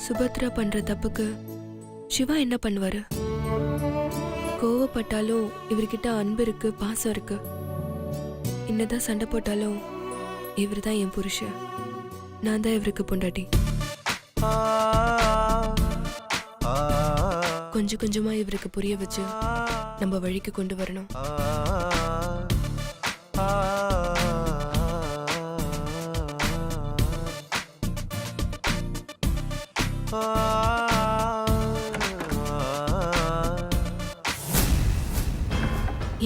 சுபத்ரா பண்ற தப்புக்கு சிவா என்ன பண்ணுவாரு? கோவப்பட்டாலும் இவர்கிட்ட அன்பு இருக்கு, பாசம் இருக்கு. என்னதான் சண்டை போட்டாலும் இவர் தான் என் புருஷன், நான் தான் இவருக்கு பொண்டாட்டி. கொஞ்சம் கொஞ்சமா இவருக்கு புரிய வச்சு நம்ம வழிக்கு கொண்டு வரணும்.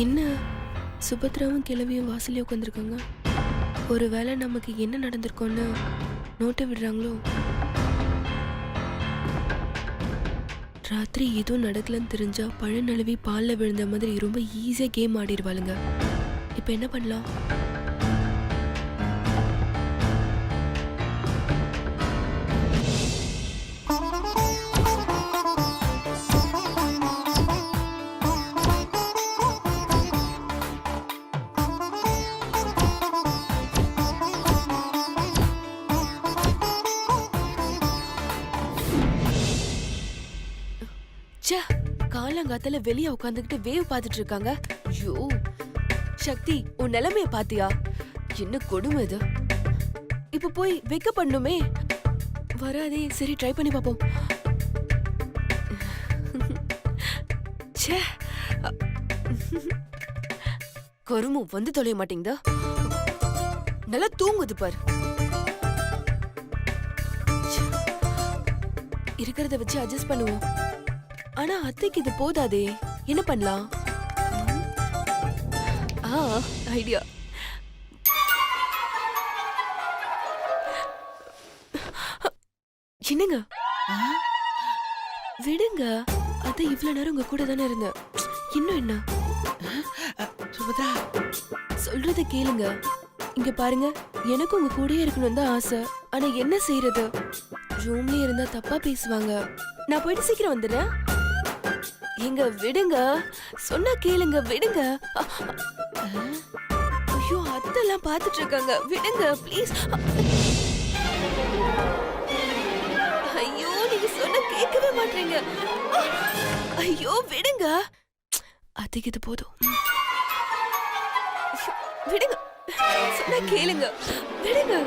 என்ன சுபத்ராவும் கிளவியும் வாசலே உட்காந்துருக்காங்க. ஒருவேளை நமக்கு என்ன நடந்திருக்கோன்னு நோட்டை விடுறாங்களோ? ராத்திரி எதுவும் நடக்கலன்னு தெரிஞ்சா பழ நழுவி பால்ல விழுந்த மாதிரி ரொம்ப ஈஸியா கேம் ஆடிடுவாளுங்க. இப்ப என்ன பண்ணலாம்? காலங்காத்தால வெளிய உட்காந்துக்கிட்டு வேவ் பார்த்துட்டு இருக்காங்க. ஐயோ சக்தி, உன் நிலைமைய பாத்தியா? என்ன கொடுமை இது. இப்ப போய் வெக்க பண்ணுமே. வராதே, சரி ட்ரை பண்ணி பாப்போம். கருமு வந்து தொலைய மாட்டேங்குதா? நல்லா தூங்குது பாரு. இருக்கிறத வச்சு அட்ஜஸ்ட் பண்ணுவோம். ஆனா அத்தைக்கு இது போதாதே, என்ன பண்ணலாம்? ஐடியா. என்னங்க விடுங்க, அத்தை இவ்வளவு நேரம் உங்க கூட தானே இருந்த. இன்னும் என்ன சுபத்ரா சொல்றத கேளுங்க. இங்க பாருங்க, எனக்கு உங்க கூடயே இருக்கணும் தான் ஆசை. ஆனா என்ன செய்யறது? ரூம்லயே இருந்தா தப்பா பேசுவாங்க. நான் போயிட்டு சீக்கிரம் வந்துடுறேன். எங்க விடுங்க, சொன்னா கேளுங்க, விடுங்க. ஐயோ அத்தெல்லாம் பாத்துட்டு இருக்காங்க, விடுங்க ப்ளீஸ். ஐயோ நீங்க சொன்னா கேட்கவே மாட்டீங்க. ஐயோ விடுங்க, அதுக்கு இது போதும். விடுங்க, சொன்னா கேளுங்க, விடுங்க.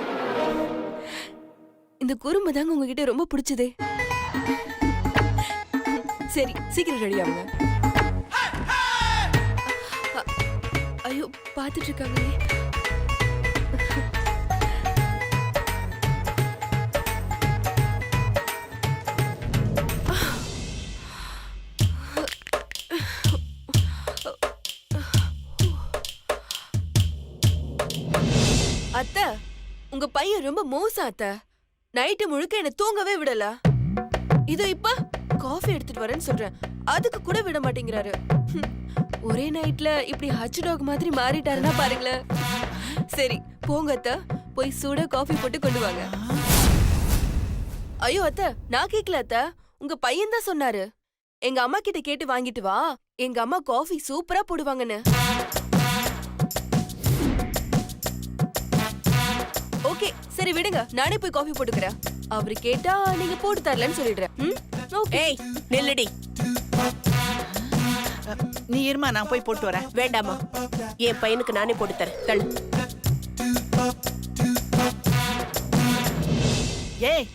இந்த குறும்பு தாங்க உங்ககிட்ட ரொம்ப பிடிச்சதே. சரி சீக்கிரம் ரெடி ஆகுங்க. ஐயோ பாத்துட்டு இருக்காங்களே. அத்தை, உங்க பையன் ரொம்ப மோசம் அத்தை. நைட்டு முழுக்க என்ன தூங்கவே விடல. இது இப்ப காஃபி எடுத்துட்டு வரேன்னு சொல்றேன், அதுக்கு கூட விட மாட்டேங்கிறாரு. ஒரே நைட்ல இப்படி ஹச் டாக் மாதிரி மாறிட்டாருன்னா பாருங்களேன். சரி போங்க அத்தை, போய் சூட காஃபி போட்டு கொண்டு வாங்க. ஐயோ அத்தை, நான் கேக்கல அத்தை, உங்க பையன் தான் சொன்னாரு. எங்க அம்மா கிட்ட கேட்டு வாங்கிட்டு வா, எங்க அம்மா காஃபி சூப்பரா போடுவாங்கன்னு. ஓகே சரி விடுங்க, நானே போய் காஃபி போட்டுக்கிறேன். அவரு கேட்டா நீங்க போட்டு தரலன்னு சொல்லிடுறேன். ஏய் நில்லடி. நீ இருமா, நான் போய் போட்டு வரேன். வேண்டாமா, என் பையனுக்கு நானே போட்டு தரேன். தள்ளு. ஏய்,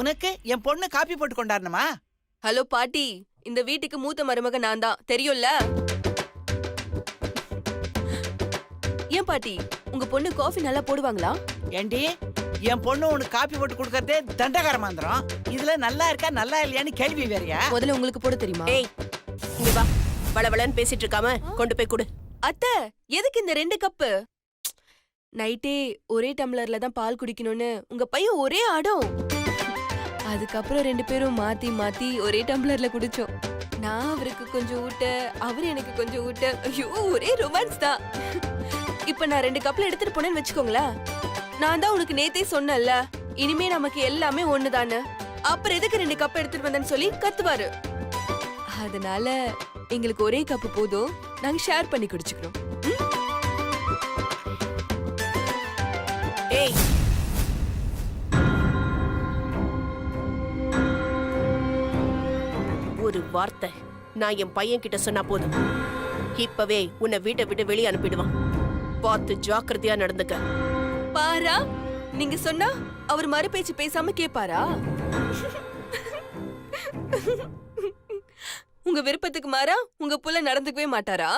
உனக்கு என் பொண்ணு காப்பி போட்டு கொண்டாடணுமா? ஹலோ பாட்டி, இந்த வீட்டுக்கு மூத்த மருமக நான் தான், தெரியும்ல? ஏன் பாட்டி, உங்க பொண்ணு காஃபி நல்லா போடுவாங்களா? ஏண்டி, என் பொண்ணு உனக்கு காப்பி போட்டு கொடுக்கறதே தண்டகாரமாந்திரம். இதுல நல்லா இருக்கா நல்லா இல்லையான்னு கேள்வி வேறயா? முதல்ல உங்களுக்கு போட தெரியுமா? ஏய், இங்க வா. வளவளன்னு பேசிட்டு இருக்காம கொண்டு போய் கொடு. அத்தை, எதுக்கு இந்த 2 கப்பு? நைட்டே ஒரே டம்ளர்ல தான் பால் குடிக்கணும்னு உங்க பையன் ஒரே ஆடம். அதுக்கப்புறம் 2 பேரும் மாத்தி மாத்தி ஒரே டம்ளர்ல குடிச்சோம். நான் அவருக்கு கொஞ்சம் ஊட்ட, அவரு எனக்கு கொஞ்சம் ஊட்ட. ஐயோ, ஒரே ரொமான்ஸ் தான். இப்ப நான் 2 கப்ல எடுத்துட்டு போனேன்னு வச்சுக்கோங்களேன். நான் தான் உனக்கு நேத்தே சொன்னேன்ல, இனிமே நமக்கு எல்லாமே ஒண்ணுதான்னு. அப்புறம் எதுக்கு 2 கப் எடுத்துட்டு வந்தேன்னு சொல்லி கத்துவாரு. அதனால எங்களுக்கு ஒரே கப்பு போதும், நாங்க ஷேர் பண்ணி குடிச்சுக்கிறோம். ஏய், ஒரு வார்த்தை நான் என் பையன் கிட்ட சொன்னா போதும், இப்பவே உன்னை வீட்டை விட்டு வெளியே அனுப்பிடுவான். பார்த்து ஜாக்கிரதையா நடந்துக்க. பாரா, நீங்க சொன்னா அவர் மறு பேச்சு பேசாம கேப்பாரா? உங்க விருப்பத்துக்கு மாறா உங்க புள்ள நடந்துக்கவே மாட்டாரா?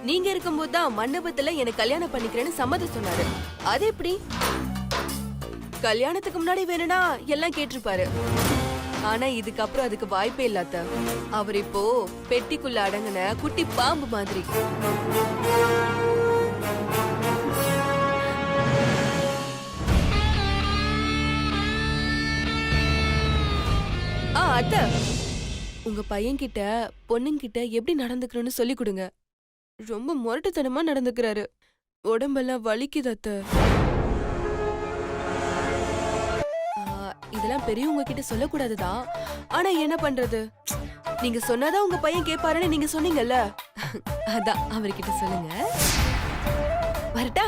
நீங்க இருக்கும்போது தான் மண்டபத்துல எனக்கு கல்யாணம் பண்ணிக்கிறேன்னு சம்மதம் சொன்னாரு. அது எப்படி? கல்யாணத்துக்கு முன்னாடி வேணும்னா எல்லாம் கேட்டிருப்பாரு. ஆனா இதுக்கப்புறம் அதுக்கு வாய்ப்பே இல்லாத. அவர் இப்போ பெட்டிக்குள்ள அடங்கின குட்டி பாம்பு மாதிரி. அத்தை, உங்க பையன் கிட்ட பொண்ணுங்கிட்ட எப்படி நடந்துக்கணும்னு சொல்லி கொடுங்க. ரொம்ப முரட்டுத்தனமா நடந்துக்கிறாரு. உடம்பெல்லாம் வலிக்குது அத்தை. இதெல்லாம் பெரியவங்க கிட்ட சொல்லக்கூடாதுதான். ஆனா என்ன பண்றது? நீங்க சொன்னாதான் உங்க பையன் கேட்பாருன்னு நீங்க சொன்னீங்கல்ல, அதான் அவர்கிட்ட சொல்லுங்க. வரட்டா?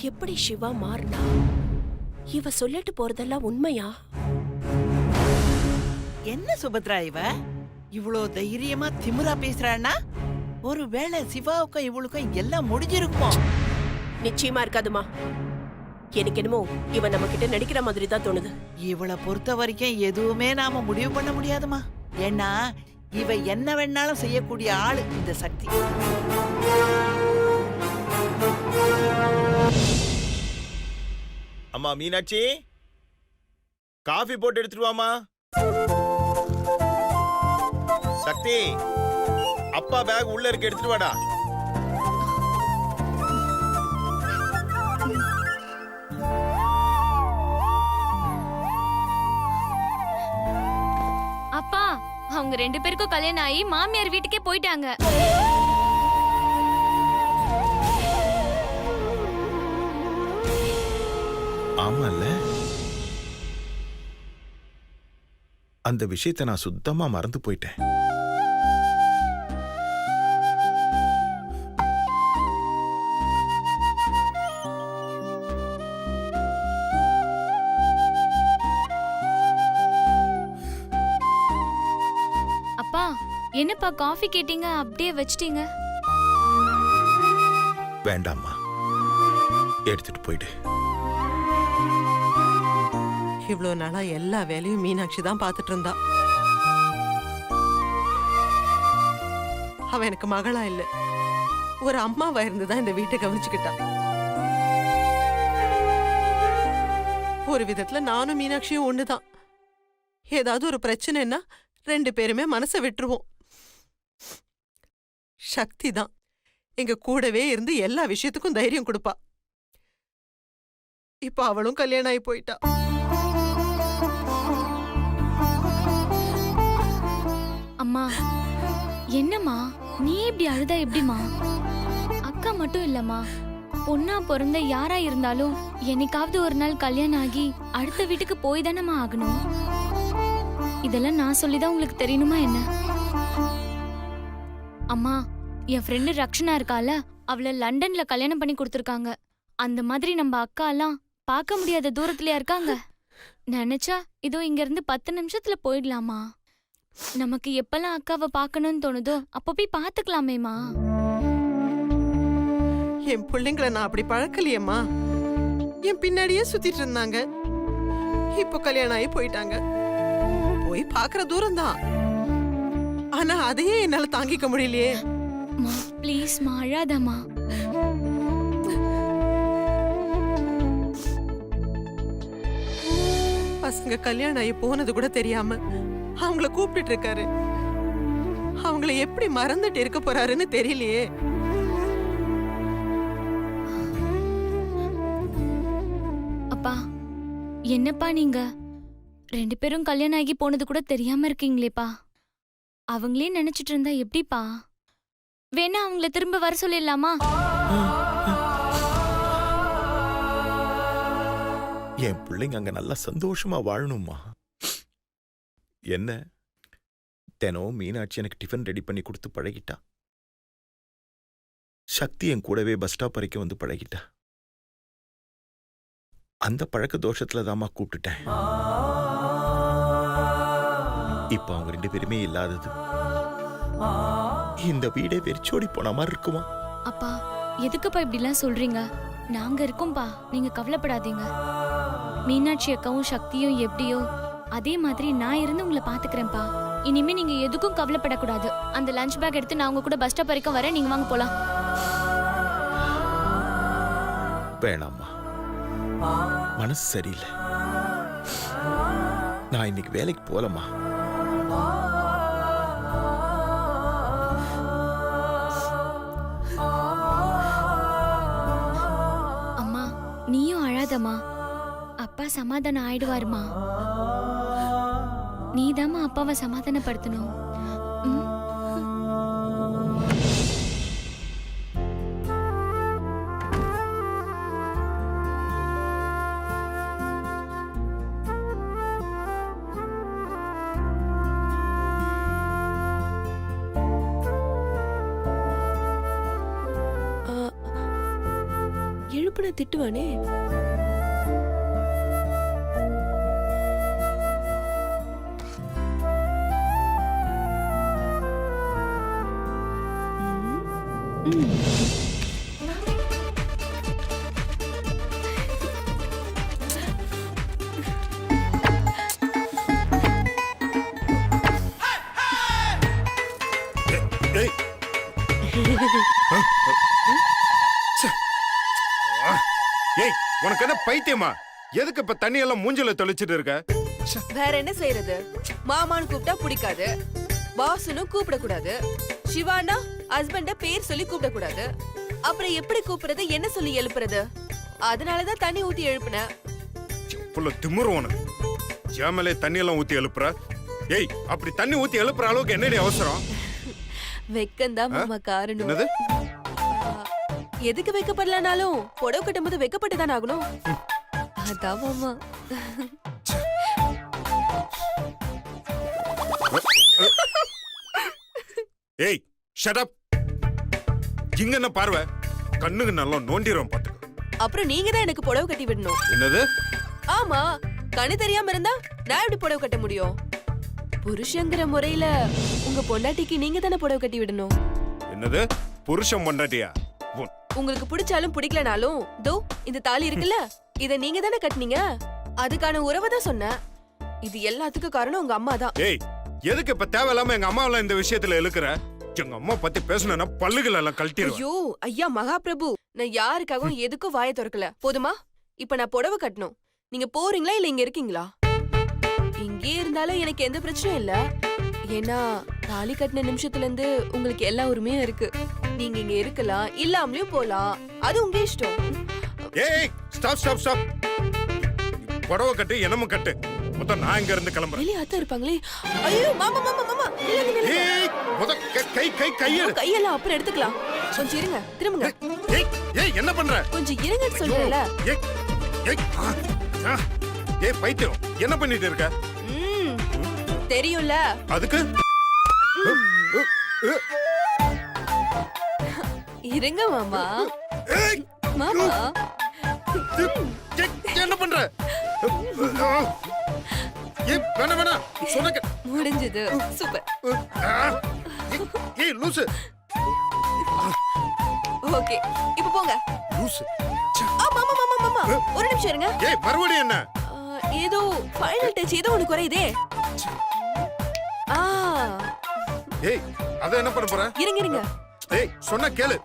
எப்படி சிவா மாறினா? இவ சொல்லிட்டு போறதெல்லாம் உண்மையா? என்ன சுபத்ரா இவ இவ்வளோ தைரியமா திமிரா பேசுறான்னா, ஒருவேளை சிவாவுக்கும் இவளுக்கும் எல்லாம் முடிஞ்சிருக்கும். நிச்சயமா இருக்காதுமா. எனக்கு என்னமோ இவன் நம்ம கிட்ட நடிக்கிற மாதிரி தான் தோணுது. இவளை பொறுத்த வரைக்கும் எதுவுமே நாம முடிவு பண்ண முடியாதுமா. ஏன்னா இவ என்ன வேணாலும் செய்யக்கூடிய ஆளு இந்த சக்தி. அம்மா மீனாட்சி, காஃபி போட்டு எடுத்துட்டு வாமா. சக்தி, அப்பா பேக் உள்ள இருக்கு, எடுத்துட்டு வாடா. அப்பா, அவங்க 2 பேருக்கும் கல்யாணம் ஆகி மாமியார் வீட்டுக்கே போயிட்டாங்க. ஆமால, அந்த விஷயத்தை நான் சுத்தமா மறந்து போயிட்டேன். அப்பா, என்னப்பா காஃபி கேட்டீங்க அப்படியே வச்சிட்டீங்க? வேண்டாம்மா, எடுத்துட்டு போயிடு. இவ்வளோ நாளா எல்லா வேலையும் மீனாட்சி தான் பார்த்துட்டு இருந்தா. அவ எனக்கு மகளா இல்ல, ஒரு அம்மாவா இருந்துதான் இந்த வீட்டை கவனிச்சுக்கிட்டா. ஒரு விதத்துல நானும் மீனாட்சியும் ஒண்ணுதான். ஏதாவது ஒரு பிரச்சனைன்னா 2 பேருமே மனசை விட்டுருவோம். சக்தி தான் எங்க கூடவே இருந்து எல்லா விஷயத்துக்கும் தைரியம் கொடுப்பா. இப்ப அவளும் கல்யாணம் ஆகி போயிட்டா. அம்மா, என்னம்மா நீ இப்படி அழுதா எப்படிமா? அக்கா மட்டும் இல்லம்மா, பொண்ணா பிறந்த யாரா இருந்தாலும் என்னைக்காவது ஒரு நாள் கல்யாணம் ஆகி அடுத்த வீட்டுக்கு போய் தானம்மா ஆகணும். இதெல்லாம் நான் சொல்லிதான் உங்களுக்கு தெரியணுமா என்ன? அம்மா, என் ஃப்ரெண்டு ரக்ஷனா இருக்கால, அவளை லண்டன்ல கல்யாணம் பண்ணி கொடுத்துருக்காங்க. அந்த மாதிரி நம்ம அக்கா எல்லாம் பார்க்க முடியாத தூரத்துலயா இருக்காங்க? நினைச்சா இதோ இங்க இருந்து 10 நிமிஷத்துல போயிடலாமா? நமக்கு எப்பெல்லாம் அக்காவை பார்க்கணும்னு தோணுதோ அப்ப போய் பாத்துக்கலாமேமா. என் பிள்ளைங்களை நான் அப்படி பழக்கலையேம்மா. என் பின்னாடியே சுத்திட்டு இருந்தாங்க. இப்போ கல்யாணம் ஆகி போயிட்டாங்க. போய் பாக்குற தூரம் தான். ஆனா அதையே என்னால தாங்கிக்க முடியலையே. மா ப்ளீஸ்மா, அழாதம்மா. பசங்க கல்யாணம் ஆகி போனது கூட தெரியாம அவங்கள கூப்பிட்டு இருக்காரு. அவங்கள எப்படி மறந்துட்டு இருக்க போறாருன்னு தெரியலையே. அப்பா, என்னப்பா நீங்க 2 பேரும் கல்யாணம் ஆகி போனது கூட தெரியாம இருக்கீங்களேப்பா. அவங்களே நினைச்சிட்டு இருந்தா எப்படிப்பா? வேணா அவங்கள திரும்ப வர சொல்லிடலாமா? என் பிள்ளைங்க அங்க நல்லா சந்தோஷமா வாழணும்மா. என்ன தினம் மீனாட்சி எனக்கு டிஃபன் ரெடி பண்ணி கொடுத்து பழகிட்டா. சக்தி என் கூடவே பஸ் ஸ்டாப் வரைக்கும் வந்து பழகிட்டா. அந்த பழக்க தோஷத்துல தாமா கூப்பிட்டுட்டேன். இப்ப அவங்க 2 பேருமே இல்லாதது இந்த வீடே வெறிச்சோடி போன மாதிரி இருக்குமா? அப்பா, எதுக்குப்பா இப்படிலாம் சொல்றீங்க? நாங்க இருக்கோம்பா, நீங்க கவலைப்படாதீங்க. மீனாட்சி அக்காவும் சக்தியும் எப்படியோ அதே மாதிரி நான் இருந்து உங்களை பாத்துக்கிறேன்ப்பா. இனிமே நீங்க எதுக்கும் கவலைப்படக்கூடாது. அந்த லஞ்ச் பேக் எடுத்து நான் உங்க கூட பஸ் ஸ்டாப் வரைக்கும் வரேன். நீங்க வாங்க போலாம். வேணாம்மா, மனசு சரியில்லை. நான் இன்னைக்கு வேலைக்கு போலமா. அம்மா, நீயும் அழாதம்மா. அப்பா சமாதானம் ஆயிடுவாருமா. நீதாம்மா அப்பாவை சமாதானப்படுத்தணும். ம்? எழுப்புன திட்டுவானே. ஏய். ஏய், உனக்கு என்ன பைத்தியமா? எதுக்கு இப்ப தண்ணி எல்லாம் மூஞ்சில தெளிச்சிட்டு இருக்க? வேற என்ன செய்யறது? மாமான்னு கூப்பிட்டா பிடிக்காது, பாசுன்னு கூப்பிடக்கூடாது, சிவானா ஹஸ்பண்ட பேர் சொல்லி கூப்பிடக்கூடாது. அப்புறம் எப்படி கூப்பிடுறது, என்ன சொல்லி எழுப்புறது? அதனாலதான் தண்ணி ஊத்தி எழுப்புன. புள்ள திமுரு உனக்கு. ஜாமலே தண்ணி எல்லாம் ஊத்தி எழுப்புற. ஏய், அப்படி தண்ணி ஊத்தி எழுப்புற அளவுக்கு என்னடி அவசரம்? வெக்கந்தான் மாமா காரணம். என்னது? எதுக்கு வைக்கப்படலனாலும் புடவை கட்டும் போது வைக்கப்பட்டுதான் ஆகணும். அதான் மாமா. ஏய், ஷட் அப். இங்க என்ன பார்வை? கண்ணுக்கு நல்லா நோண்டிரும் பாத்துக்க. அப்புறம் நீங்க தான் எனக்கு புடவை கட்டி விடணும். என்னது? ஆமா, கண்ணு தெரியாம இருந்தா நான் எப்படி புடவை கட்ட முடியும்? புருஷங்கிற முறையில உங்க பொண்டாட்டிக்கு நீங்க தானே புடவை கட்டி விடணும். என்னது? புருஷன் பொண்டாட்டியா? உங்களுக்கு பிடிச்சாலும் பிடிக்கலனாலும் தோ இந்த தாலி இருக்குல்ல, இத நீங்க தானே கட்டினீங்க. அதுக்கான உறவை தான் சொன்னேன். இது எல்லாத்துக்கும் காரணம் உங்க அம்மா தான். ஏய், எதுக்கு இப்ப தேவையில்லாம எங்க அம்மாவெல்லாம் இந்த விஷயத்துல இழுக்கிற? எங்க அம்மா பத்தி பேசணும்னா பல்லுகள் எல்லாம் கழட்டிடுவேன். ஐயோ ஐயா மகாபிரபு, நான் யாருக்காகவும் எதுக்கும் வாயை திறக்கல. போதுமா? இப்ப நான் புடவை கட்டணும். நீங்க போறீங்களா இல்ல இங்க இருக்கீங்களா? இங்கே இருந்தாலும் எனக்கு எந்த பிரச்சனையும் இல்ல. ஏன்னா தாலி கட்டின நிமிஷத்துல இருந்து உங்களுக்கு எல்லா உரிமையும் இருக்கு. நீங்க இங்க இருக்கலாம், இல்லாமலயும் போலாம். அது உங்க இஷ்டம். ஏய், ஸ்டாப் ஸ்டாப் ஸ்டாப். புடவை கட்டு, என்னமும் கட்டு. மொத்தம் நான் இங்க இருந்து கிளம்புறேன். வெளிய அத்தை இருப்பாங்களே. ஐயோ மாமா மாமா மாமா, நில்லுங்க நில்லுங்க. ஏய், கையெடு. கையெல்லாம் அப்புறம் எடுத்துக்கலாம். கொஞ்சம் இருங்க, திரும்புங்க. ஏய், ஏய், என்ன பண்ற? கொஞ்சம் இருங்கன்னு சொல்றேன்ல. ஏய், ஏய், ஏய், பைத்தியம், என்ன பண்ணிட்டு இருக்க? தெரியும்ல. அதுக்கு இருங்க மாமா. ஏய், மாமா. என்ன பண்ற? ஏய் வேணாம் வேணாம் சொன்ன கே- முடிஞ்சது சூப்பர். ஆ, ஏய் லூசு ஓகே இப்போ போங்க. லூசு. ஆமா ஆமா ஆமா ஆமா ஒரு நிமிஷம் இருங்க. ஏய் மறுபடியும் என்ன? ஏதோ ஃபைனல் டச் ஏதோ ஒன்னு குறையுதே. ஆ ஏய் அத என்ன பண்ண போற? இருங்க இருங்க. ஏய் சொன்னா கேளு.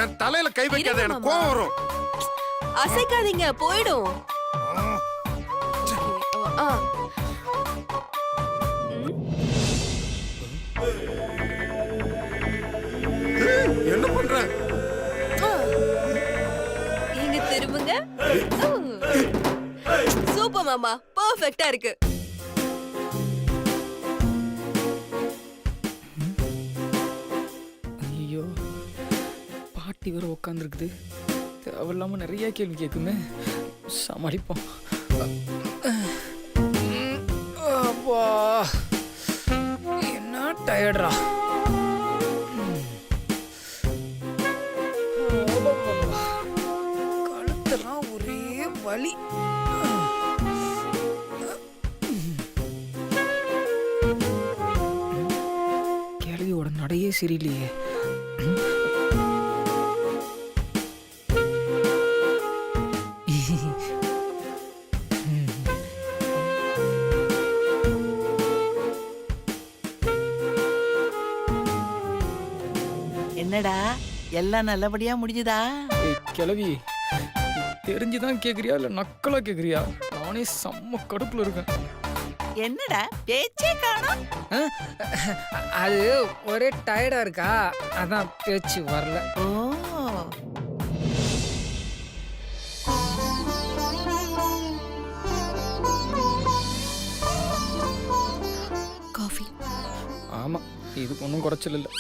என் தலையில கை வைக்காத, இருங்க எனக்கு மாமா. கோவம் வரும். அசைக்காதீங்க போய்டும். ஆ என்ன பண்ற? இங்க திரும்புங்க. சூப்பர் மாமா, பெர்ஃபெக்ட்டா இருக்கு. ஐயோ பாட்டி வேற உட்காந்துருக்குது. தேவையில்லாம நிறைய கேள்வி கேட்குமே. சமாளிப்போம். அப்பா என்ன டயர்டா. கழுத்தெல்லாம் ஒரே வலி. கேள்வியோட நடையே சரியில்லையே. என்னடா எல்லாம் நல்லபடியா முடிஞ்சுதா? ஏய் கிளவி, தெரிஞ்சுதான் கேக்குறியா இல்ல நக்கலா கேக்குறியா? நானே செம்ம கடுப்புல இருக்கேன். என்னடா பேச்சே காணோம். அது ஒரே டயர்டா இருக்கா, அதான் பேச்சு வரல. ஓ காஃபி. ஆமா, இதுக்கு ஒன்றும் குறைச்சல் இல்லை.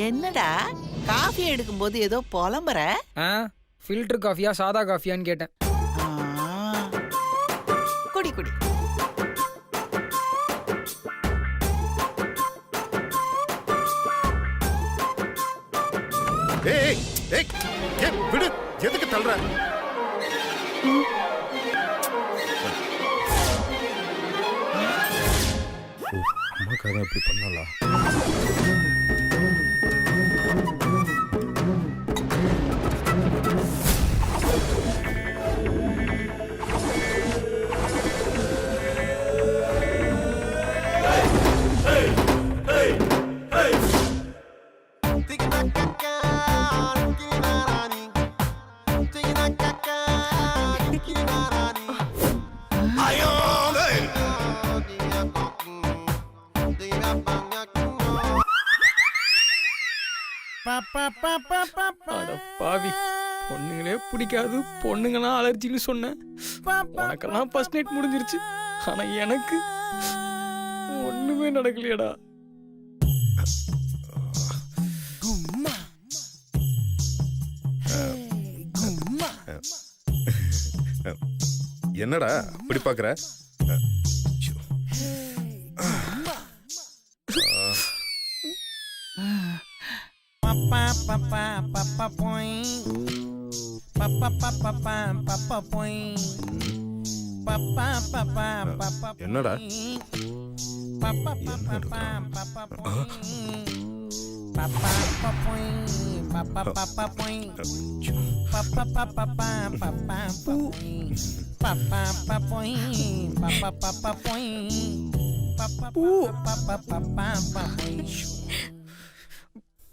என்னடா காஃபி எடுக்கும்போது ஏதோ புலம்புற? ஃபில்டர் காஃபியா சாதா காஃபியான்னு கேட்டேன். ஆ. குடி குடி. ஏய் ஏய் ஏய் விடு, எதுக்கு தள்ளுற? அம்மாக்காக அப்படி பண்ணலாம். அட பாவி, பொண்ணுங்களே பிடிக்காது, பொண்ணுங்கலாம் அலர்ஜின்னு சொன்னேன். உனக்கெல்லாம் ஃபர்ஸ்ட் நைட் முடிஞ்சிருச்சு, ஆனா எனக்கு ஒண்ணுமே நடக்கலையடா. என்னடா அப்படி பாக்குற? என்னடா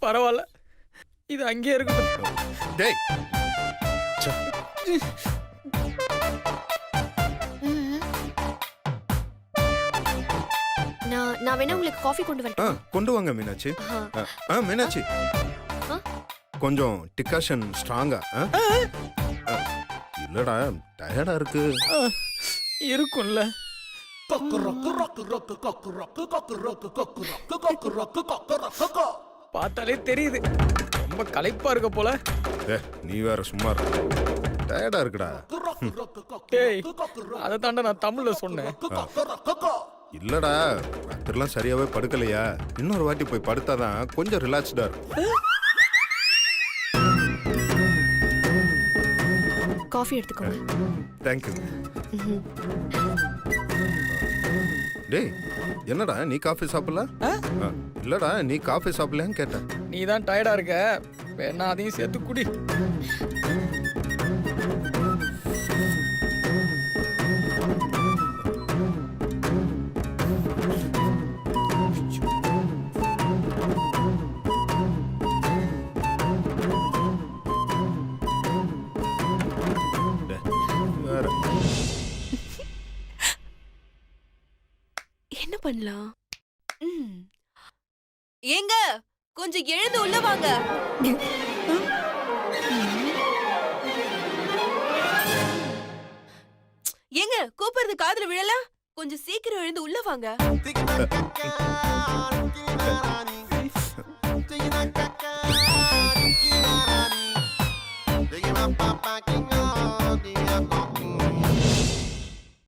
பரவாயில்ல, இது அங்கேயே இருக்கட்டும். டேய் நான் வேணா உங்களுக்கு காஃபி கொண்டு வரேன். கொண்டு வாங்க மீனாட்சி. மீனாட்சி கொஞ்சம் டிகாஷன் ஸ்ட்ராங்கா. இல்லடா டயர்டா இருக்கு. இருக்கும்ல. பார்த்தாலே தெரியுது ரொம்ப களைப்பா இருக்க போல. நீ வேற சும்மா டயர்டா இருக்குடா. டேய், அதை தாண்டா நான் தமிழ்ல சொன்னேன். இல்லடா ராத்திரிலாம் சரியாவே படுக்கலையா, இன்னொரு வாட்டி போய் படுத்தாதான் கொஞ்சம் ரிலாக்ஸ்டா இருக்கும். காஃபி எடுத்துக்கோங்க. தேங்க்யூ. டேய் என்னடா நீ காஃபி சாப்பிடல? இல்லடா நீ காஃபி சாப்பிடலன்னு கேட்டேன். நீ தான் டயர்டா இருக்க, வேணா அதையும் சேர்த்து குடி. வேற என்ன பண்ணலாம்? ஏங்க கொஞ்சம் எழுந்து உள்ள வாங்க. ஏங்க கூப்பிடுறது காதுல விழல? கொஞ்சம் சீக்கிரம் எழுந்து உள்ள வாங்க.